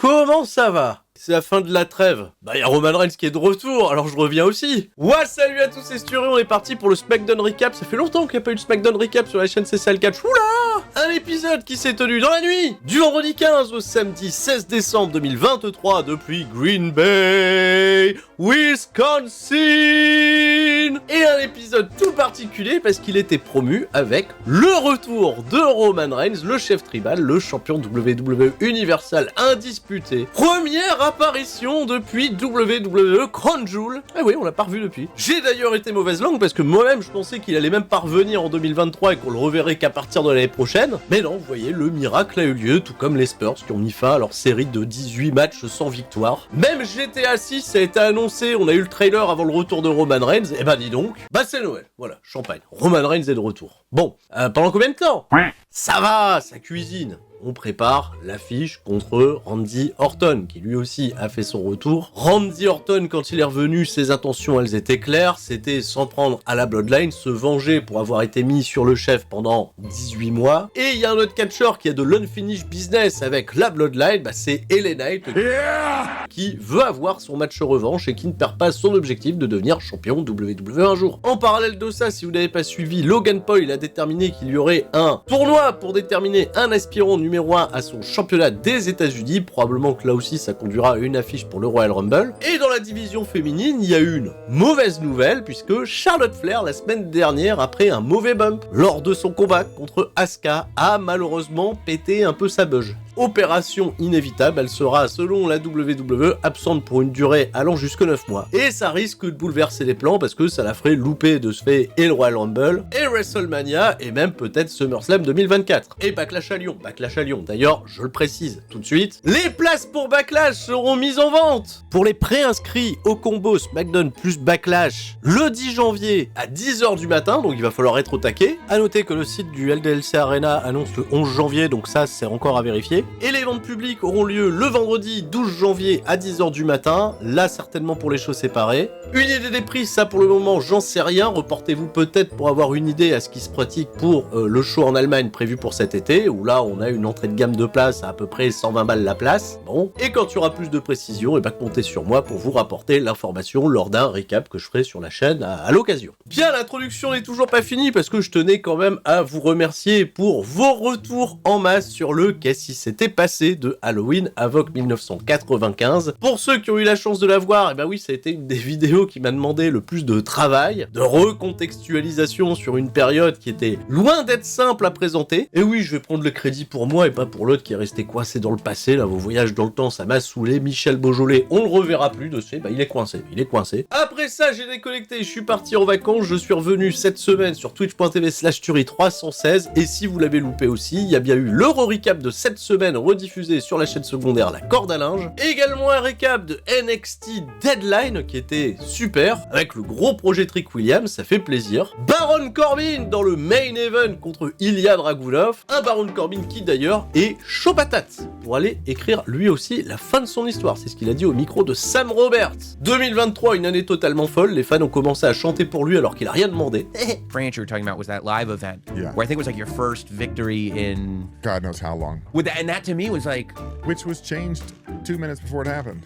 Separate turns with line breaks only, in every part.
Comment ça va? C'est la fin de la trêve. Bah y'a Roman Reigns qui est de retour, alors je reviens aussi. Ouais, salut à tous, c'est Sturio, on est parti pour le SmackDown Recap. Ça fait longtemps qu'il n'y a pas eu de SmackDown Recap sur la chaîne CCL Catch. Oula! Un épisode qui s'est tenu dans la nuit du vendredi 15 au samedi 16 décembre 2023 depuis Green Bay, Wisconsin. Et un épisode tout particulier parce qu'il était promu avec le retour de Roman Reigns, le chef tribal, le champion WWE Universal indisputé. Première apparition depuis WWE Crown Jewel. Eh oui, on l'a pas revu depuis. J'ai d'ailleurs été mauvaise langue parce que moi-même je pensais qu'il allait même pas revenir en 2023 et qu'on le reverrait qu'à partir de l'année prochaine. Mais non, vous voyez, le miracle a eu lieu, tout comme les Spurs qui ont mis fin à leur série de 18 matchs sans victoire. Même GTA 6 ça a été annoncé, on a eu le trailer avant le retour de Roman Reigns, et bah dis donc, bah c'est Noël, voilà, champagne. Roman Reigns est de retour. Bon, pendant combien de temps? Ça va, ça cuisine. On prépare l'affiche contre Randy Orton, qui lui aussi a fait son retour. Randy Orton, quand il est revenu, ses intentions, elles étaient claires. C'était s'en prendre à la Bloodline, se venger pour avoir été mis sur le chef pendant 18 mois. Et il y a un autre catcheur qui a de l'unfinished business avec la Bloodline, bah c'est LA Knight, qui veut avoir son match revanche et qui ne perd pas son objectif de devenir champion WWE un jour. En parallèle de ça, si vous n'avez pas suivi, Logan Paul a déterminé qu'il y aurait un tournoi pour déterminer un aspirant numéro 1 à son championnat des États-Unis. Probablement que là aussi ça conduira à une affiche pour le Royal Rumble. Et dans la division féminine, il y a une mauvaise nouvelle puisque Charlotte Flair, la semaine dernière, après un mauvais bump lors de son combat contre Asuka, a malheureusement pété un peu sa beuge. Opération inévitable, elle sera, selon la WWE, absente pour une durée allant jusque 9 mois. Et ça risque de bouleverser les plans parce que ça la ferait louper de ce fait et le Royal Rumble, et WrestleMania, et même peut-être SummerSlam 2024. Et Backlash à Lyon. D'ailleurs, je le précise tout de suite, les places pour Backlash seront mises en vente. Pour les pré-inscrits au combo SmackDown plus Backlash, le 10 janvier à 10h du matin, donc il va falloir être au taquet. À noter que le site du LDLC Arena annonce le 11 janvier, donc ça c'est encore à vérifier. Et les ventes publiques auront lieu le vendredi 12 janvier à 10h du matin, là certainement pour les shows séparés. Une idée des prix, ça pour le moment j'en sais rien, reportez-vous peut-être pour avoir une idée à ce qui se pratique pour le show en Allemagne prévu pour cet été, où là on a une entrée de gamme de place à peu près 120 balles la place. Bon, et quand il y aura plus de précision, et bah comptez sur moi pour vous rapporter l'information lors d'un récap que je ferai sur la chaîne à l'occasion. Bien, l'introduction n'est toujours pas finie parce que je tenais quand même à vous remercier pour vos retours en masse sur le Qu'est-ce qui s'était passé de Halloween Havoc 1995. Pour ceux qui ont eu la chance de la voir, et bah oui, ça a été une des vidéos qui m'a demandé le plus de travail, de recontextualisation sur une période qui était loin d'être simple à présenter. Et oui, je vais prendre le crédit pour moi et pas pour l'autre qui est resté coincé dans le passé. Là, vos voyages dans le temps, ça m'a saoulé. Michel Beaujolais, on le reverra plus de ce fait, bah il est coincé. Après ça, j'ai déconnecté, je suis parti en vacances, je suis revenu cette semaine sur twitch.tv/Turi316 et si vous l'avez loupé aussi, il y a bien eu l'Euro Recap de cette semaine rediffusé sur la chaîne secondaire La Corde à Linge. Également un récap de NXT Deadline qui était super, avec le gros projet Trick Williams, ça fait plaisir. Baron Corbin dans le main event contre Ilya Dragunov, un Baron Corbin qui d'ailleurs est chaud patate pour aller écrire lui aussi la fin de son histoire, c'est ce qu'il a dit au micro de Sam Roberts. 2023, une année totalement folle, les fans ont commencé à chanter pour lui alors qu'il a rien demandé.
branch you were talking about was that live event,
Yeah.
where I think it was like your first victory in.
God knows how long.
With that, and that to me was like
Which was changed 2 minutes before it happened.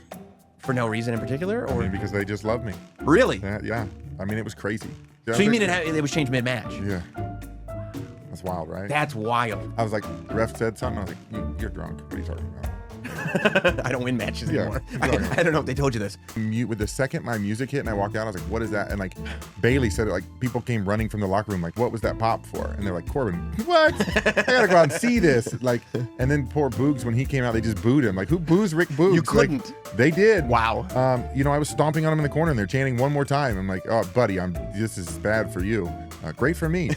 for no reason in particular,
I
or
mean, because they just loved me.
really?
Yeah. I mean, it was crazy. Yeah,
So you mean it was changed mid-match?
Yeah. That's wild, right?
That's wild.
I was like, the ref said something. I was like, you're drunk. What are you talking about?
I don't win matches
Yeah,
anymore.
exactly.
I don't know if they told you this.
Mute with the second my music hit and I walked out, I was like, what is that? And like Bailey said it, like people came running from the locker room, like, what was that pop for? And they're like, Corbin, what? I gotta go out and see this. Like, and then poor Boogs, when he came out, they just booed him. Like, who boos Rick Boogs?
You couldn't.
Like, they did.
Wow.
You know, I was stomping on him in the corner and they're chanting one more time. I'm like, oh, buddy, this is bad for you. Great for me.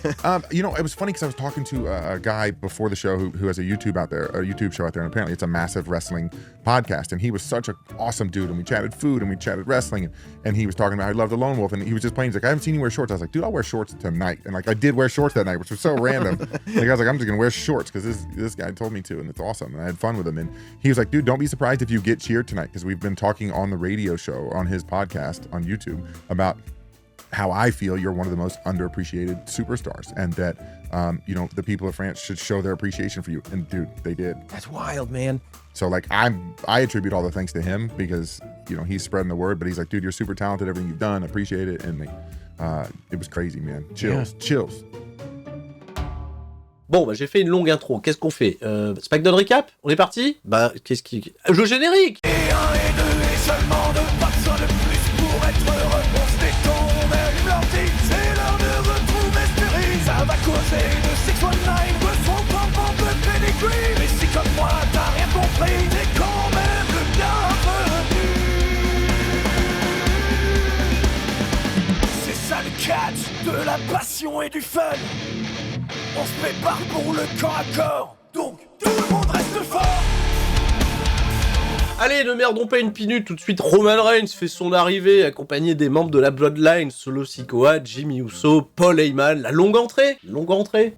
You know, it was funny because I was talking to a guy before the show who has a YouTube show out there, and apparently it's a massive wrestling podcast. And he was such an awesome dude, and we chatted food and we chatted wrestling, and he was talking about how he loved the Lone Wolf, and he was just playing. He's like, I haven't seen you wear shorts. I was like, dude, I'll wear shorts tonight. And like, I did wear shorts that night, which was so random. Like, I was like, I'm just gonna wear shorts because this guy told me to, and it's awesome. And I had fun with him. And he was like, dude, don't be surprised if you get cheered tonight, because we've been talking on the radio show on his podcast on YouTube about how I feel you're one of the most underappreciated superstars, and that you know, the people of France should show their appreciation for you. And dude, they did.
That's wild, man.
So like I attribute all the thanks to him because you know he's spreading the word. But he's like, dude, you're super talented. Everything you've done, I appreciate it. And it was crazy, man. Chills.
Bon, bah j'ai fait une longue intro. Qu'est-ce qu'on fait SmackDown Recap? On est parti? Bah, qu'est-ce qui... Jeu générique!
Et 1 et 2 et seulement 2, pas besoin de plus pour être heureux. On se détend, on allume l'ordi, c'est l'heure de retrouver Spirit. Ça va causer de 619, de son pom-pom de pedigree. Mais si comme moi t'as rien compris, t'es quand même le bienvenu. C'est ça le catch, de la passion et du fun. On se prépare pour le corps à corps, donc tout le monde reste fort.
Allez, ne merdons pas une pinute, tout de suite Roman Reigns fait son arrivée, accompagné des membres de la Bloodline, Solo Sikoa, Jimmy Uso, Paul Heyman, la longue entrée.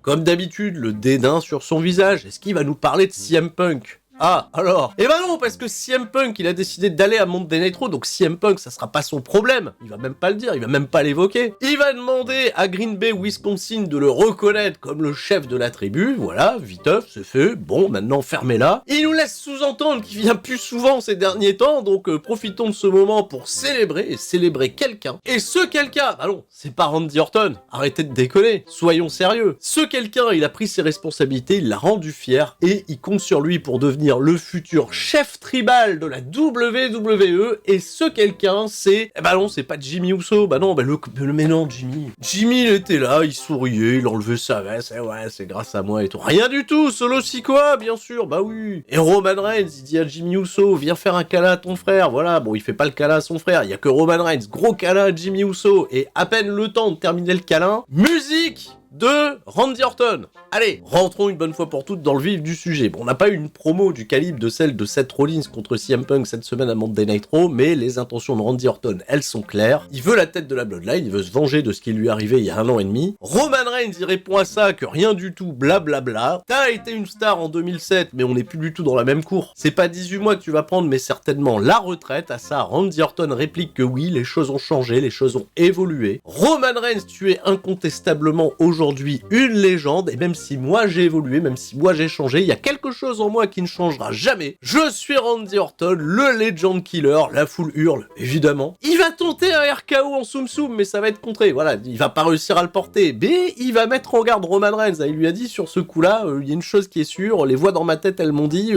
Comme d'habitude, le dédain sur son visage, est-ce qu'il va nous parler de CM Punk ? Ah, alors. Eh ben non, parce que CM Punk, il a décidé d'aller à Monday Night Raw, donc CM Punk, ça sera pas son problème. Il va même pas le dire, il va même pas l'évoquer. Il va demander à Green Bay, Wisconsin, de le reconnaître comme le chef de la tribu. Voilà, viteuf, c'est fait. Bon, maintenant, fermez-la. Il nous laisse sous-entendre qu'il vient plus souvent ces derniers temps, donc profitons de ce moment pour célébrer quelqu'un. Et ce quelqu'un, bah non, c'est pas Randy Orton. Arrêtez de déconner, soyons sérieux. Ce quelqu'un, il a pris ses responsabilités, il l'a rendu fier, et il compte sur lui pour devenir le futur chef tribal de la WWE, et ce quelqu'un, c'est... Eh bah non, c'est pas Jimmy Uso, bah non, mais non, Jimmy, il était là, il souriait, il enlevait sa veste, et ouais, c'est grâce à moi et tout. Rien du tout, Solo Sikoa, bien sûr, bah oui. Et Roman Reigns, il dit à Jimmy Uso, viens faire un câlin à ton frère, voilà, bon, il fait pas le câlin à son frère, il y a que Roman Reigns, gros câlin à Jimmy Uso, et à peine le temps de terminer le câlin, musique de Randy Orton. Allez, rentrons une bonne fois pour toutes dans le vif du sujet. Bon, on n'a pas eu une promo du calibre de celle de Seth Rollins contre CM Punk cette semaine à Monday Night Raw, mais les intentions de Randy Orton, elles sont claires. Il veut la tête de la Bloodline, il veut se venger de ce qui lui est arrivé il y a 1 an et demi. Roman Reigns, il répond à ça que rien du tout, blablabla. T'as été une star en 2007, mais on n'est plus du tout dans la même cour. C'est pas 18 mois que tu vas prendre, mais certainement la retraite. À ça, Randy Orton réplique que oui, les choses ont changé, les choses ont évolué. Roman Reigns, tu es incontestablement aujourd'hui une légende, et même si moi j'ai évolué, même si moi j'ai changé, il y a quelque chose en moi qui ne changera jamais. Je suis Randy Orton, le Legend Killer, la foule hurle, évidemment. Il va tenter un RKO en Soum Soum, mais ça va être contré, voilà, il va pas réussir à le porter, mais il va mettre en garde Roman Reigns, il lui a dit sur ce coup-là, il y a une chose qui est sûre, les voix dans ma tête elles m'ont dit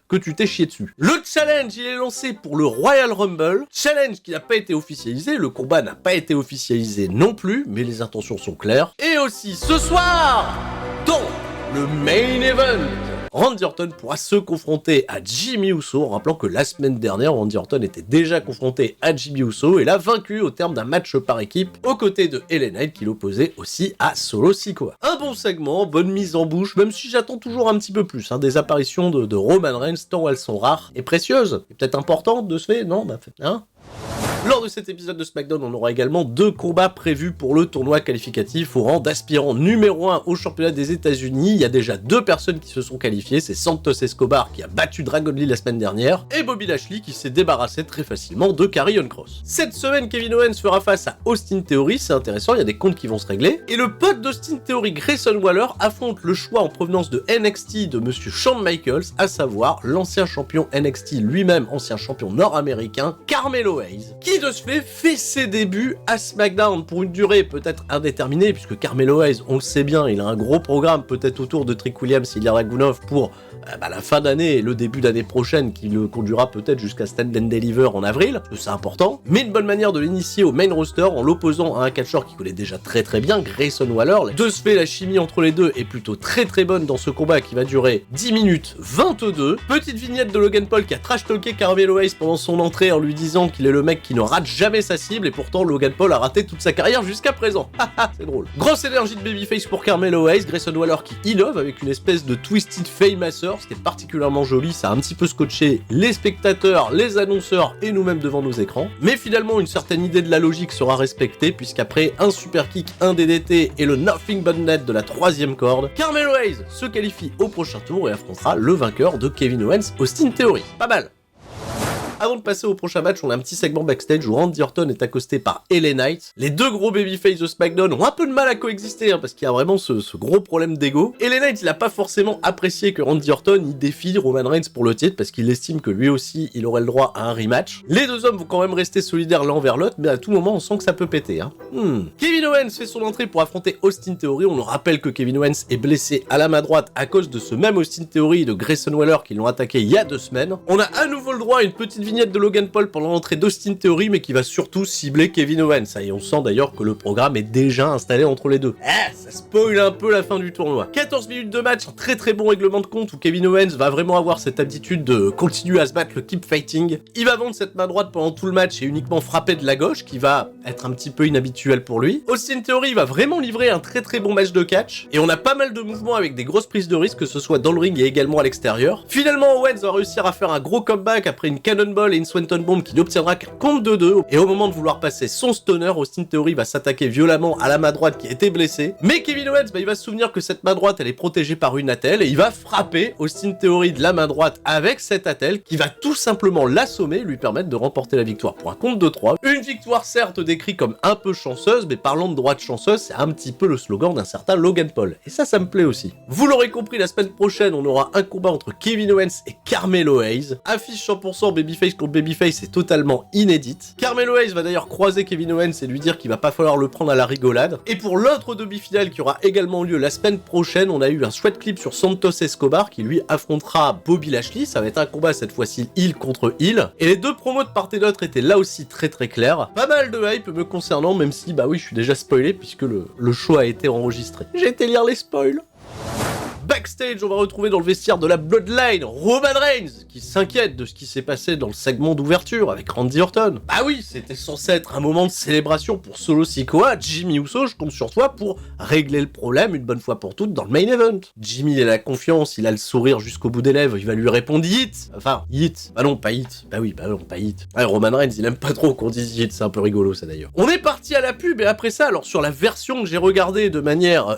que tu t'es chié dessus. Le challenge, il est lancé pour le Royal Rumble, challenge qui n'a pas été officialisé, le combat n'a pas été officialisé non plus, mais les intentions sont claires. Et aussi, ce soir, dans le main event, Randy Orton pourra se confronter à Jimmy Uso, en rappelant que la semaine dernière, Randy Orton était déjà confronté à Jimmy Uso et l'a vaincu au terme d'un match par équipe, aux côtés de LA Knight qui l'opposait aussi à Solo Sikoa. Un bon segment, bonne mise en bouche, même si j'attends toujours un petit peu plus, des apparitions de Roman Reigns, tant elles sont rares et précieuses, et peut-être importantes de ce fait, non, Lors de cet épisode de SmackDown, on aura également 2 combats prévus pour le tournoi qualificatif au rang d'aspirant numéro 1 au championnat des États-Unis. Il y a déjà 2 personnes qui se sont qualifiées, c'est Santos Escobar qui a battu Dragon Lee la semaine dernière, et Bobby Lashley qui s'est débarrassé très facilement de Karrion Kross. Cette semaine, Kevin Owens fera face à Austin Theory, c'est intéressant, il y a des comptes qui vont se régler, et le pote d'Austin Theory, Grayson Waller, affronte le choix en provenance de NXT de monsieur Shawn Michaels, à savoir l'ancien champion NXT lui-même, ancien champion nord-américain, Carmelo Hayes, qui de ce fait ses débuts à SmackDown pour une durée peut-être indéterminée, puisque Carmelo Hayes, on le sait bien, il a un gros programme peut-être autour de Trick Williams et Ilya Dragunov pour la fin d'année et le début d'année prochaine, qui le conduira peut-être jusqu'à Stand and Deliver en avril, parce que c'est important, mais une bonne manière de l'initier au main roster en l'opposant à un catcheur qui connaît déjà très bien, Grayson Waller. De ce fait, la chimie entre les deux est plutôt très bonne dans ce combat qui va durer 10 minutes 22. Petite vignette de Logan Paul qui a trash-talké Carmelo Hayes pendant son entrée en lui disant qu'il est le mec qui ne rate jamais sa cible, et pourtant Logan Paul a raté toute sa carrière jusqu'à présent. C'est drôle. Grosse énergie de babyface pour Carmelo Hayes, Grayson Waller qui innove avec une espèce de Twisted Fame-Master, c'était particulièrement joli, ça a un petit peu scotché les spectateurs, les annonceurs et nous-mêmes devant nos écrans. Mais finalement, une certaine idée de la logique sera respectée, puisqu'après un super kick, un DDT et le Nothing But Net de la 3e corde, Carmelo Hayes se qualifie au prochain tour et affrontera le vainqueur de Kevin Owens, Austin Theory. Pas mal. Avant de passer au prochain match, on a un petit segment backstage où Randy Orton est accosté par LA Knight. Les deux gros babyface de SmackDown ont un peu de mal à coexister, parce qu'il y a vraiment ce gros problème d'ego. LA Knight, il a pas forcément apprécié que Randy Orton il défie Roman Reigns pour le titre, parce qu'il estime que lui aussi, il aurait le droit à un rematch. Les deux hommes vont quand même rester solidaires l'un vers l'autre, mais à tout moment, on sent que ça peut péter. Kevin Owens fait son entrée pour affronter Austin Theory. On nous rappelle que Kevin Owens est blessé à la main droite à cause de ce même Austin Theory de Grayson Waller qui l'ont attaqué il y a 2 semaines. On a à nouveau le droit à une petite vignette de Logan Paul pendant l'entrée d'Austin Theory, mais qui va surtout cibler Kevin Owens. Et on sent d'ailleurs que le programme est déjà installé entre les deux. Ça spoil un peu la fin du tournoi. 14 minutes de match, un très très bon règlement de compte où Kevin Owens va vraiment avoir cette habitude de continuer à se battre, le keep fighting. Il va vendre cette main droite pendant tout le match et uniquement frapper de la gauche, qui va être un petit peu inhabituel pour lui. Austin Theory va vraiment livrer un très très bon match de catch, et on a pas mal de mouvements avec des grosses prises de risque, que ce soit dans le ring et également à l'extérieur. Finalement, Owens va réussir à faire un gros comeback après une Cannonball et une Swanton Bomb qui n'obtiendra qu'un compte de 2, et au moment de vouloir passer son stunner, Austin Theory va s'attaquer violemment à la main droite qui était blessée. Mais Kevin Owens, il va se souvenir que cette main droite elle est protégée par une attelle, et il va frapper Austin Theory de la main droite avec cette attelle qui va tout simplement l'assommer et lui permettre de remporter la victoire pour un compte de 3. Une victoire certes décrite comme un peu chanceuse, mais parlant de droite chanceuse, c'est un petit peu le slogan d'un certain Logan Paul. Et ça me plaît aussi. Vous l'aurez compris, la semaine prochaine, on aura un combat entre Kevin Owens et Carmelo Hayes. Affiche 100% babyface contre babyface, c'est totalement inédite. Carmelo Hayes va d'ailleurs croiser Kevin Owens et lui dire qu'il va pas falloir le prendre à la rigolade. Et pour l'autre demi-finale qui aura également lieu la semaine prochaine, on a eu un sweat clip sur Santos Escobar qui lui affrontera Bobby Lashley. Ça va être un combat cette fois-ci heel contre heel. Et les deux promos de part et d'autre étaient là aussi très très clairs. Pas mal de hype me concernant, même si bah oui, je suis déjà spoilé puisque le show a été enregistré. J'ai été lire les spoils. Backstage, on va retrouver dans le vestiaire de la Bloodline Roman Reigns qui s'inquiète de ce qui s'est passé dans le segment d'ouverture avec Randy Orton. Bah oui, c'était censé être un moment de célébration pour Solo Sikoa. Jimmy Uso, je compte sur toi pour régler le problème une bonne fois pour toutes dans le main event. Jimmy il a la confiance, il a le sourire jusqu'au bout des lèvres, il va lui répondre hit. Enfin, hit. Bah non, pas hit. Bah oui, bah non, pas hit. Ouais, Roman Reigns, il aime pas trop qu'on dise hit, c'est un peu rigolo ça d'ailleurs. On est parti à la pub et après ça, alors sur la version que j'ai regardée de manière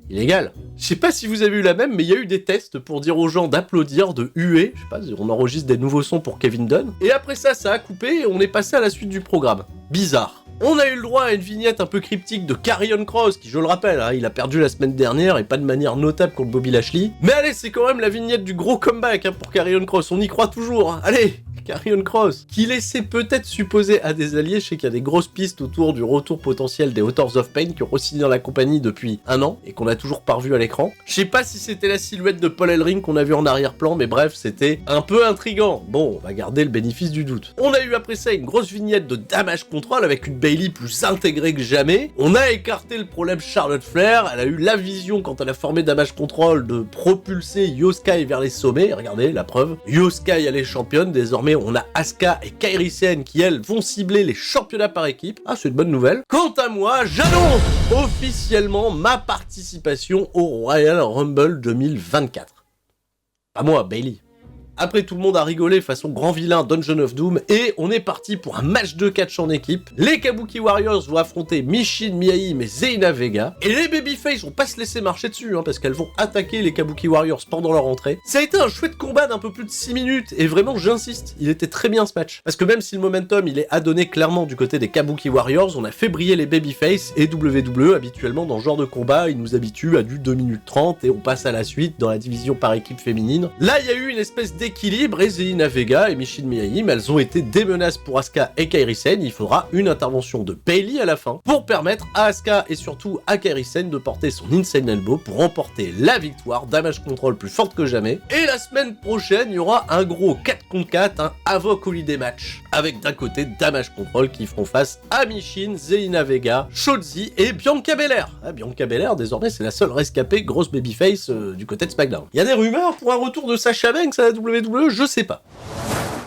illégale. Je sais pas si vous avez eu la même, mais il y a eu des tests pour dire aux gens d'applaudir, de huer. Je sais pas, on enregistre des nouveaux sons pour Kevin Dunn. Et après ça, ça a coupé et on est passé à la suite du programme. Bizarre. On a eu le droit à une vignette un peu cryptique de Karrion Kross, qui je le rappelle, il a perdu la semaine dernière et pas de manière notable contre Bobby Lashley. Mais allez, c'est quand même la vignette du gros comeback pour Karrion Kross, on y croit toujours. Allez, Karrion Kross, qui laissait peut-être supposer à des alliés, je sais qu'il y a des grosses pistes autour du retour potentiel des Authors of Pain qui ont re-signé dans la compagnie depuis 1 an et qu'on a toujours pas revu à l'écran. Je sais pas si c'était la silhouette de Paul Ellering qu'on a vu en arrière-plan, mais bref, c'était un peu intriguant. Bon, on va garder le bénéfice du doute. On a eu après ça une grosse vignette de Damage Control avec une Bayley plus intégrée que jamais. On a écarté le problème Charlotte Flair, elle a eu la vision quand elle a formé Damage Control de propulser Io Sky vers les sommets. Et regardez, la preuve, Io Sky elle est championne, désormais on a Asuka et Kairi Sane qui elles vont cibler les championnats par équipe. Ah, c'est une bonne nouvelle. Quant à moi, j'annonce officiellement ma participation au Royal Rumble 2024. Pas moi, Bayley. Après, tout le monde a rigolé façon grand vilain Dungeon of Doom et on est parti pour un match de catch en équipe. Les Kabuki Warriors vont affronter Michin Miaim et Zelina Vega. Et les Babyface vont pas se laisser marcher dessus parce qu'elles vont attaquer les Kabuki Warriors pendant leur entrée. Ça a été un chouette combat d'un peu plus de 6 minutes et vraiment j'insiste, il était très bien ce match. Parce que même si le momentum il est à donner clairement du côté des Kabuki Warriors, on a fait briller les Babyface et WWE habituellement dans ce genre de combat, ils nous habituent à du 2 minutes 30 et on passe à la suite dans la division par équipe féminine. Là il y a eu une espèce d'équilibre et Zelina Vega et Michin Miaim, elles ont été des menaces pour Asuka et Kairi Sane. Il faudra une intervention de Bayley à la fin pour permettre à Asuka et surtout à Kairi Sane de porter son Insane Elbow pour remporter la victoire. Damage Control plus forte que jamais. Et la semaine prochaine, il y aura un gros 4 contre 4, un Havoc Holiday match avec d'un côté Damage Control qui feront face à Michin, Zelina Vega, Shotzi et Bianca Belair. Bianca Belair, désormais, c'est la seule rescapée grosse babyface du côté de SmackDown. Il y a des rumeurs pour un retour de Sasha Banks à la WWE, je sais pas.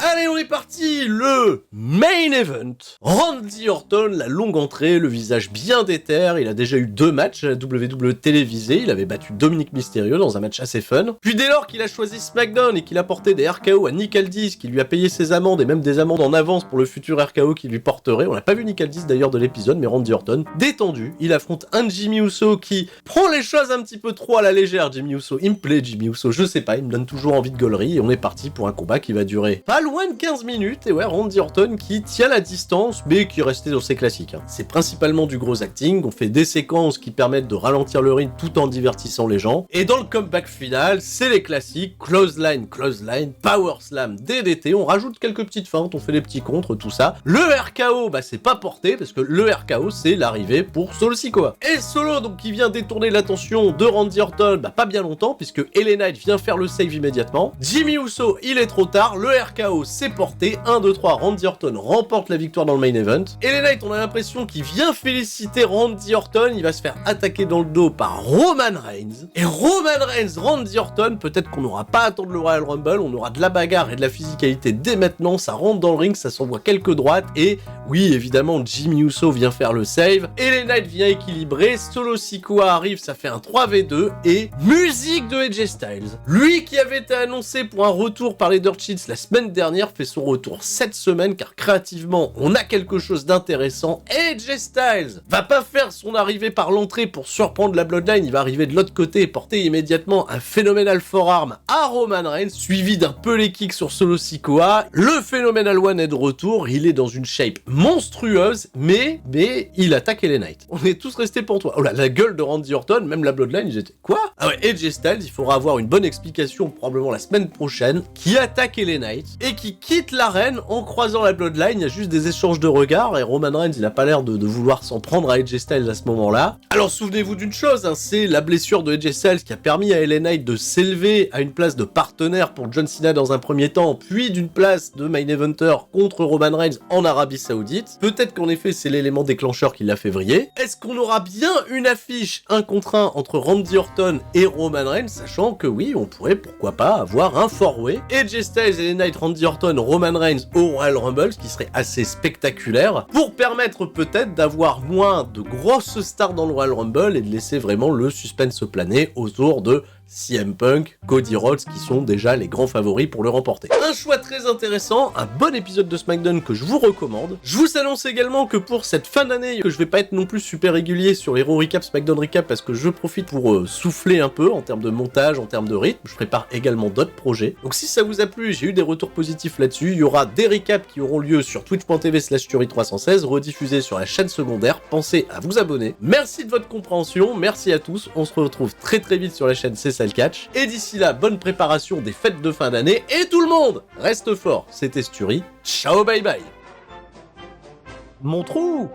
Allez, on est parti, le main event. Randy Orton, la longue entrée, le visage bien déter, il a déjà eu 2 matchs à la WWE télévisée, il avait battu Dominic Mysterio dans un match assez fun. Puis dès lors qu'il a choisi SmackDown et qu'il a porté des RKO à Nick Aldis, qui lui a payé ses amendes et même des amendes en avance pour le futur RKO qu'il lui porterait, on n'a pas vu Nick Aldis d'ailleurs de l'épisode, mais Randy Orton, détendu, il affronte un Jimmy Uso qui prend les choses un petit peu trop à la légère. Jimmy Uso, il me plaît Jimmy Uso, je sais pas, il me donne toujours envie de gaulerie et on est parti pour un combat qui va durer pas loin de 15 minutes, et ouais, Randy Orton qui tient la distance, mais qui restait dans ses classiques. C'est principalement du gros acting, on fait des séquences qui permettent de ralentir le ring tout en divertissant les gens, et dans le comeback final, c'est les classiques, clothesline, power slam, DDT, on rajoute quelques petites feintes, on fait des petits contres, tout ça. Le RKO, bah c'est pas porté, parce que le RKO, c'est l'arrivée pour Solo Sikoa. Et Solo, donc, qui vient détourner l'attention de Randy Orton, bah pas bien longtemps, puisque LA Knight vient faire le save immédiatement. Jimmy Uso, il est trop tard, le RKO s'est porté, 1, 2, 3, Randy Orton remporte la victoire dans le main event. LA Knight, on a l'impression qu'il vient féliciter Randy Orton, il va se faire attaquer dans le dos par Roman Reigns. Et Roman Reigns, Randy Orton, peut-être qu'on n'aura pas à attendre le Royal Rumble, on aura de la bagarre et de la physicalité dès maintenant, ça rentre dans le ring, ça s'envoie quelques droites, et oui, évidemment, Jimmy Uso vient faire le save, LA Knight vient équilibrer, Solo Sikoa arrive, ça fait un 3v2, et musique de AJ Styles. Lui qui avait été annoncé pour un retour par les Dirt Sheets la semaine dernière, fait son retour cette semaine, car créativement, on a quelque chose d'intéressant. AJ Styles va pas faire son arrivée par l'entrée pour surprendre la Bloodline, il va arriver de l'autre côté et porter immédiatement un phénoménal forearm à Roman Reigns, suivi d'un pelé kick sur Solo Sikoa. Le phénoménal One est de retour, il est dans une shape monstrueuse, mais il attaque LA Knight. On est tous restés pour toi. Oh là, la gueule de Randy Orton, même la Bloodline, ils étaient quoi? Ah ouais, AJ Styles, il faudra avoir une bonne explication probablement la semaine prochaine, qui attaque LA Knight et qui quitte l'arène en croisant la Bloodline. Il y a juste des échanges de regards et Roman Reigns, il a pas l'air de vouloir s'en prendre à AJ Styles à ce moment-là. Alors souvenez-vous d'une chose, hein, c'est la blessure de AJ Styles qui a permis à LA Knight de s'élever à une place de partenaire pour John Cena dans un premier temps, puis d'une place de main eventer contre Roman Reigns en Arabie Saoudite. Peut-être qu'en effet c'est l'élément déclencheur qui l'a fait vriller. Est-ce qu'on aura bien une affiche 1 contre 1 entre Randy Orton et Roman Reigns, sachant que oui, on pourrait pourquoi pas avoir un four-way, AJ Styles et LA Knight, Randy Orton, Roman Reigns au Royal Rumble, ce qui serait assez spectaculaire, pour permettre peut-être d'avoir moins de grosses stars dans le Royal Rumble et de laisser vraiment le suspense se planer autour de CM Punk, Cody Rhodes, qui sont déjà les grands favoris pour le remporter. Un choix très intéressant, un bon épisode de SmackDown que je vous recommande. Je vous annonce également que pour cette fin d'année, que je vais pas être non plus super régulier sur les Raw Recap, SmackDown Recap, parce que je profite pour souffler un peu en termes de montage, en termes de rythme. Je prépare également d'autres projets. Donc si ça vous a plu, j'ai eu des retours positifs là-dessus. Il y aura des recaps qui auront lieu sur twitch.tv/Tuerie316, rediffusés sur la chaîne secondaire. Pensez à vous abonner. Merci de votre compréhension, merci à tous. On se retrouve très vite sur la chaîne C'est ça le catch. Et d'ici là, bonne préparation des fêtes de fin d'année. Et tout le monde reste fort. C'était Sturie. Ciao, bye bye.
Mon trou!